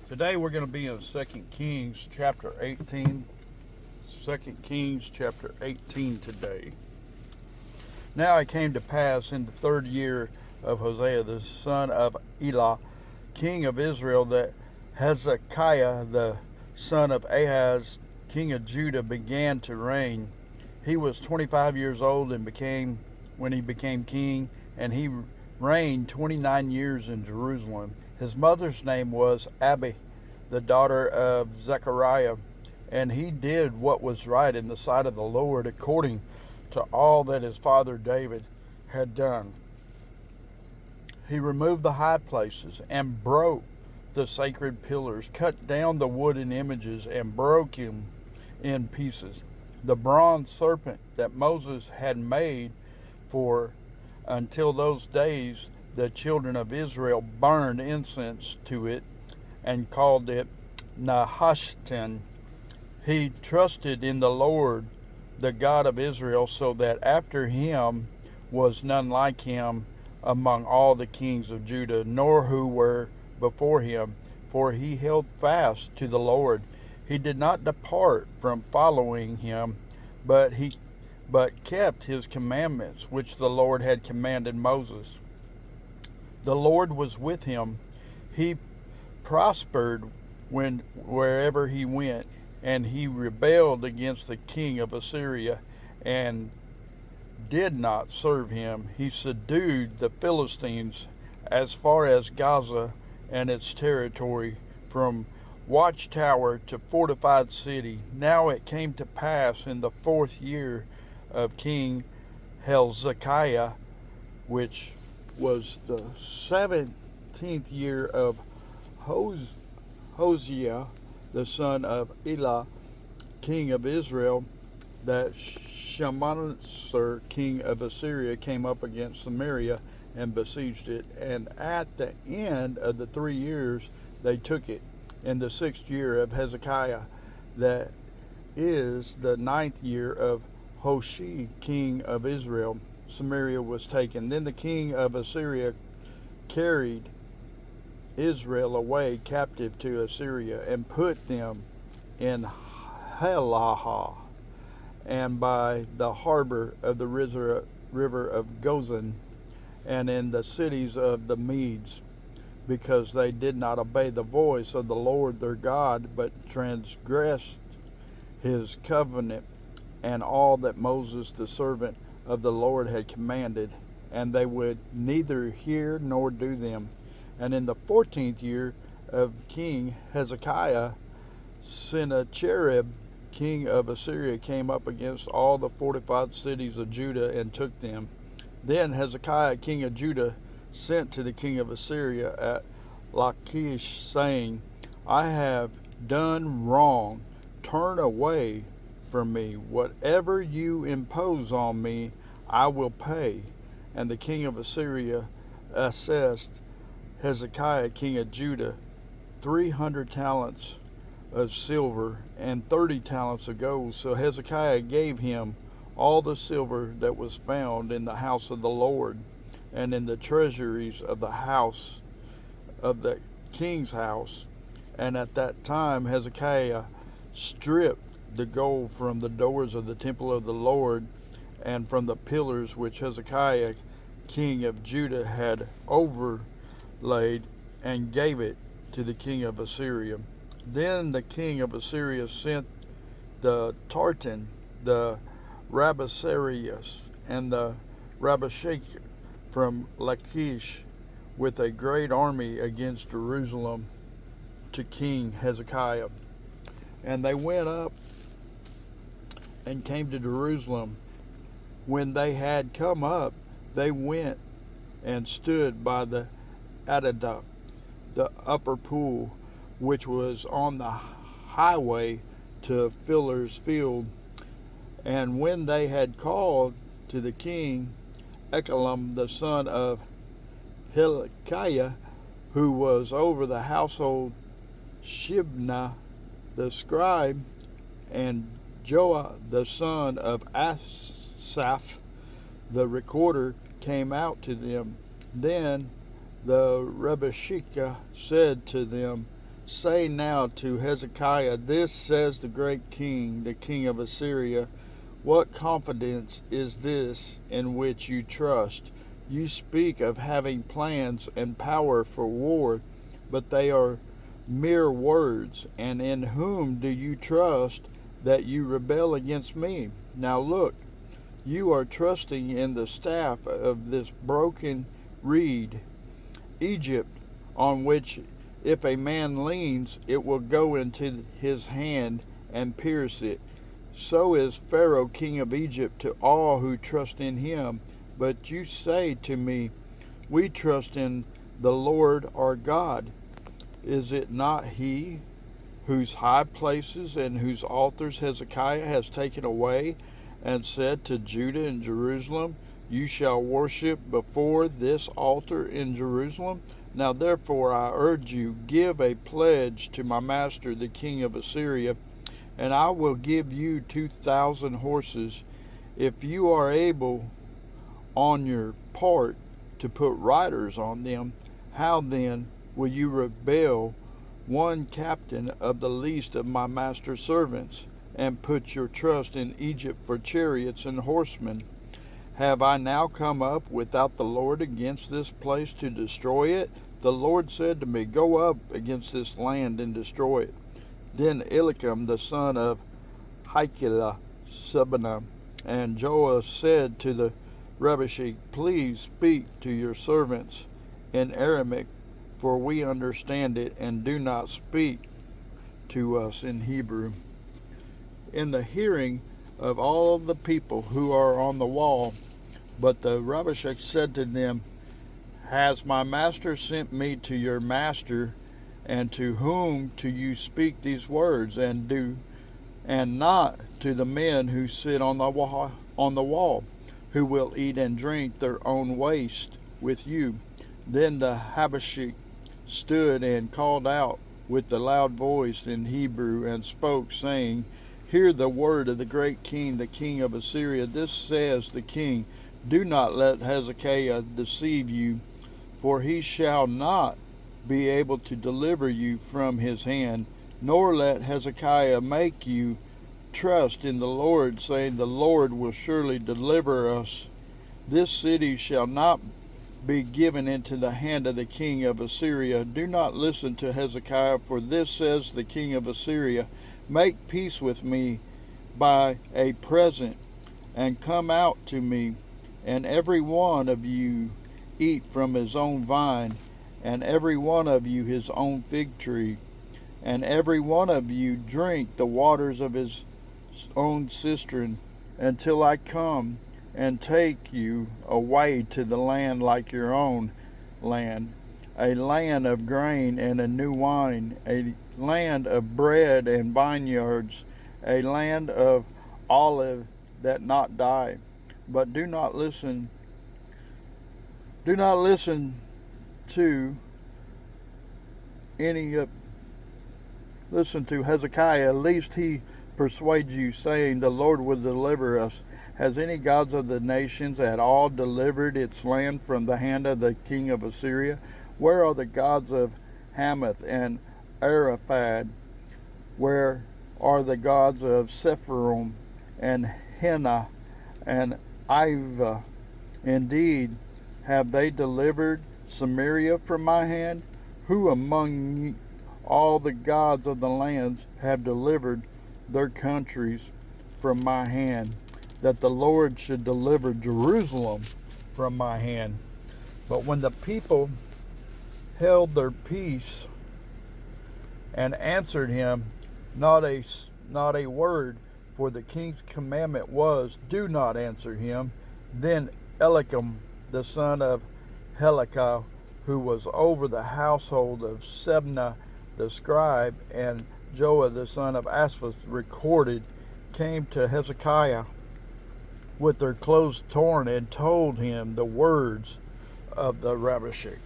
Today we're going to be in 2 Kings chapter 18. 2 Kings chapter 18 today. Now it came to pass in the third year of Hosea the son of Elah, king of Israel, that Hezekiah the son of Ahaz, king of Judah, began to reign. He was 25 years old when he became king, and he reigned 29 years in Jerusalem. His mother's name was Abi, the daughter of Zechariah, and he did what was right in the sight of the Lord, according to all that his father David had done. He removed the high places and broke the sacred pillars, cut down the wooden images, and broke him in pieces. The bronze serpent that Moses had made for until those days, the children of Israel burned incense to it and called it Nehushtan. He trusted in the Lord, the God of Israel, so that after him was none like him among all the kings of Judah, nor who were before him, for he held fast to the Lord. He did not depart from following him, but kept his commandments, which the Lord had commanded Moses. The Lord was with him. He prospered wherever he went, and he rebelled against the king of Assyria and did not serve him. He subdued the Philistines as far as Gaza and its territory, from watchtower to fortified city. Now it came to pass in the 4th year of King Hezekiah, which was the 17th year of Hosea the son of Elah, king of Israel, that Shalmaneser, king of Assyria, came up against Samaria and besieged it. And at the end of the 3 years they took it. In the 6th year of Hezekiah, that is the 9th year of Hoshea, king of Israel, Samaria was taken. Then the king of Assyria carried Israel away captive to Assyria and put them in Helaha and by the harbor of the river of Gozan, and in the cities of the Medes, because they did not obey the voice of the Lord their God, but transgressed his covenant and all that Moses the servant of the Lord had commanded, and they would neither hear nor do them. And in the 14th year of King Hezekiah, Sennacherib, king of Assyria, came up against all the fortified cities of Judah and took them. Then Hezekiah, king of Judah, sent to the king of Assyria at Lachish, saying, I have done wrong. Turn away from me. Whatever you impose on me, I will pay. And the king of Assyria assessed Hezekiah, king of Judah, 300 talents of silver and 30 talents of gold. So Hezekiah gave him all the silver that was found in the house of the Lord and in the treasuries of the house of the king's house. And at that time Hezekiah stripped the gold from the doors of the temple of the Lord and from the pillars which Hezekiah, king of Judah, had overlaid, and gave it to the king of Assyria. Then the king of Assyria sent the Tartan, the Rabasarius, and the Rabashakeh from Lachish with a great army against Jerusalem to King Hezekiah. And they went up and came to Jerusalem. When they had come up, they went and stood by the Adaduct, the upper pool, which was on the highway to Fuller's field. And when they had called to the king, Echalam, the son of Hilkiah, who was over the household, Shibna, the scribe, and Joah, the son of Asaph, the recorder, came out to them. Then The Rebeshakeh said to them, Say now to Hezekiah, This says the great king, the king of Assyria, What confidence is this in which you trust? You speak of having plans and power for war, but they are mere words. And in whom do you trust that you rebel against me? Now look, you are trusting in the staff of this broken reed, Egypt, on which if a man leans, it will go into his hand and pierce it. So is Pharaoh king of Egypt to all who trust in him. But you say to me, We trust in the Lord our God. Is it not he whose high places and whose altars Hezekiah has taken away, and said to Judah and Jerusalem, You shall worship before this altar in Jerusalem? Now therefore I urge you, give a pledge to my master the king of Assyria, and I will give you 2,000 horses, if you are able on your part to put riders on them. How then will you rebel, one captain of the least of my master's servants, and put your trust in Egypt for chariots and horsemen? Have I now come up without the Lord against this place to destroy it? The Lord said to me, Go up against this land and destroy it. Then Eliakim the son of Hilkiah, Shebna, and Joah said to the Rebeshakeh, Please speak to your servants in Aramaic, for we understand it, and do not speak to us in Hebrew. In the hearing of all the people who are on the wall, but the Rebeshakeh said to them, Has my master sent me to your master, and to whom do you speak these words, and not to the men who sit on the wall, who will eat and drink their own waste with you? Then the Habashik stood and called out with a loud voice in Hebrew, and spoke, saying, Hear the word of the great king, the king of Assyria. This says the king, Do not let Hezekiah deceive you, for he shall not be able to deliver you from his hand, nor let Hezekiah make you trust in the Lord, saying, The Lord will surely deliver us. This city shall not be given into the hand of the king of Assyria. Do not listen to Hezekiah, for this says the king of Assyria, Make peace with me by a present, and come out to me, and every one of you eat from his own vine, and every one of you his own fig tree, and every one of you drink the waters of his own cistern, until I come and take you away to the land like your own land, a land of grain and a new wine, a land of bread and vineyards, a land of olive that not die. But do not listen to Hezekiah, lest he persuade you, saying, The Lord will deliver us. Has any gods of the nations at all delivered its land from the hand of the king of Assyria? Where are the gods of Hamath and Arpad? Where are the gods of Sepharim and Hena and Ivah? Indeed, have they delivered Samaria from my hand? Who among all the gods of the lands have delivered their countries from my hand, that the Lord should deliver Jerusalem from my hand? But when the people held their peace and answered him not a word, for the king's commandment was, Do not answer him. Then Eliakim the son of Hilkiah, who was over the household of Shebna the scribe, and Joah the son of Asaph recorded, came to Hezekiah with their clothes torn, and told him the words of the Rebeshakeh.